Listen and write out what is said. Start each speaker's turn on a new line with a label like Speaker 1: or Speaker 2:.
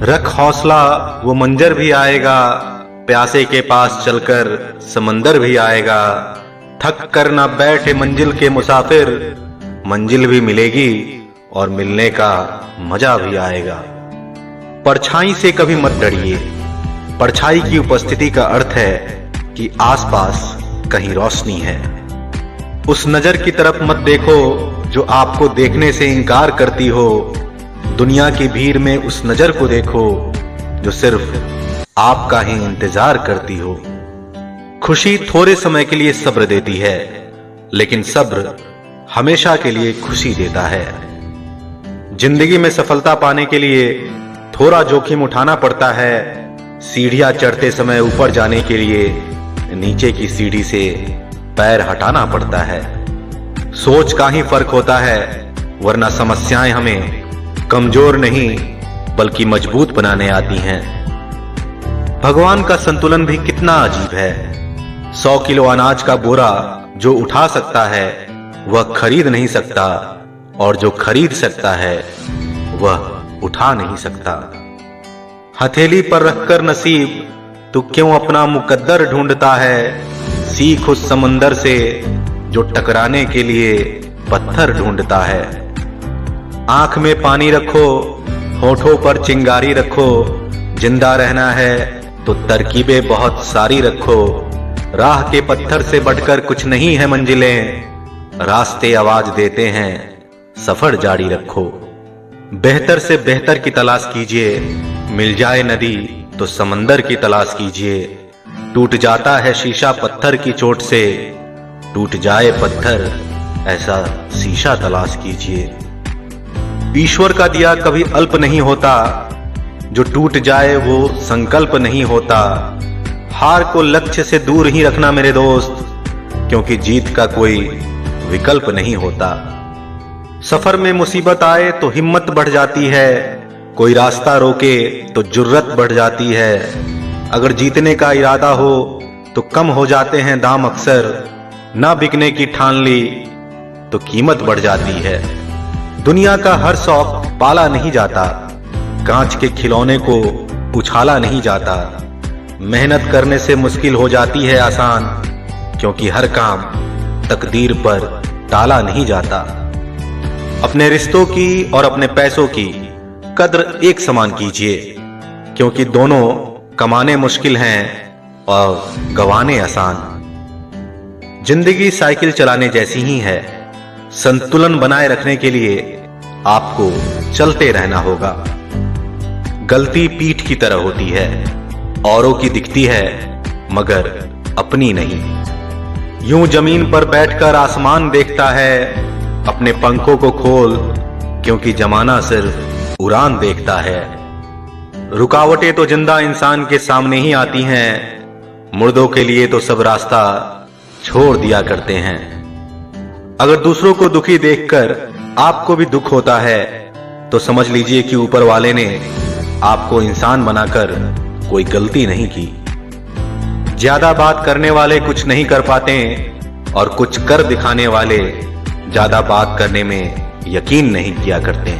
Speaker 1: रख हौसला वो मंजर भी आएगा, प्यासे के पास चलकर समंदर भी आएगा। थक कर ना बैठे मंजिल के मुसाफिर, मंजिल भी मिलेगी और मिलने का मजा भी आएगा। परछाई से कभी मत डरिए, परछाई की उपस्थिति का अर्थ है कि आसपास कहीं रोशनी है। उस नजर की तरफ मत देखो जो आपको देखने से इनकार करती हो, दुनिया की भीड़ में उस नजर को देखो जो सिर्फ आपका ही इंतजार करती हो। खुशी थोड़े समय के लिए सब्र देती है, लेकिन सब्र हमेशा के लिए खुशी देता है। जिंदगी में सफलता पाने के लिए थोड़ा जोखिम उठाना पड़ता है। सीढ़ियां चढ़ते समय ऊपर जाने के लिए नीचे की सीढ़ी से पैर हटाना पड़ता है। सोच का ही फर्क होता है, वरना समस्याएं हमें कमजोर नहीं बल्कि मजबूत बनाने आती हैं। भगवान का संतुलन भी कितना अजीब है। 100 किलो अनाज का बोरा जो उठा सकता है वह खरीद नहीं सकता, और जो खरीद सकता है वह उठा नहीं सकता। हथेली पर रखकर नसीब तू क्यों अपना मुकद्दर ढूंढता है। सीख उस समंदर से जो टकराने के लिए पत्थर ढूंढता है। आंख में पानी रखो, होठों पर चिंगारी रखो, जिंदा रहना है तो तरकीबें बहुत सारी रखो। राह के पत्थर से बढ़कर कुछ नहीं है मंजिलें, रास्ते आवाज देते हैं, सफर जारी रखो। बेहतर से बेहतर की तलाश कीजिए, मिल जाए नदी तो समंदर की तलाश कीजिए। टूट जाता है शीशा पत्थर की चोट से, टूट जाए पत्थर ऐसा शीशा तलाश कीजिए। ईश्वर का दिया कभी अल्प नहीं होता, जो टूट जाए वो संकल्प नहीं होता। हार को लक्ष्य से दूर ही रखना मेरे दोस्त, क्योंकि जीत का कोई विकल्प नहीं होता। सफर में मुसीबत आए तो हिम्मत बढ़ जाती है, कोई रास्ता रोके तो जुर्रत बढ़ जाती है। अगर जीतने का इरादा हो तो कम हो जाते हैं दाम अक्सर, ना बिकने की ठान ली तो कीमत बढ़ जाती है। दुनिया का हर शौक पाला नहीं जाता, कांच के खिलौने को उछाला नहीं जाता। मेहनत करने से मुश्किल हो जाती है आसान, क्योंकि हर काम तकदीर पर टाला नहीं जाता। अपने रिश्तों की और अपने पैसों की कद्र एक समान कीजिए, क्योंकि दोनों कमाने मुश्किल हैं और गंवाने आसान। जिंदगी साइकिल चलाने जैसी ही है, संतुलन बनाए रखने के लिए आपको चलते रहना होगा। गलती पीठ की तरह होती है, औरों की दिखती है मगर अपनी नहीं। यूं जमीन पर बैठकर आसमान देखता है, अपने पंखों को खोल क्योंकि जमाना सिर्फ उड़ान देखता है। रुकावटें तो जिंदा इंसान के सामने ही आती हैं, मुर्दों के लिए तो सब रास्ता छोड़ दिया करते हैं। अगर दूसरों को दुखी देखकर आपको भी दुख होता है तो समझ लीजिए कि ऊपर वाले ने आपको इंसान बनाकर कोई गलती नहीं की। ज्यादा बात करने वाले कुछ नहीं कर पाते, और कुछ कर दिखाने वाले ज्यादा बात करने में यकीन नहीं किया करते।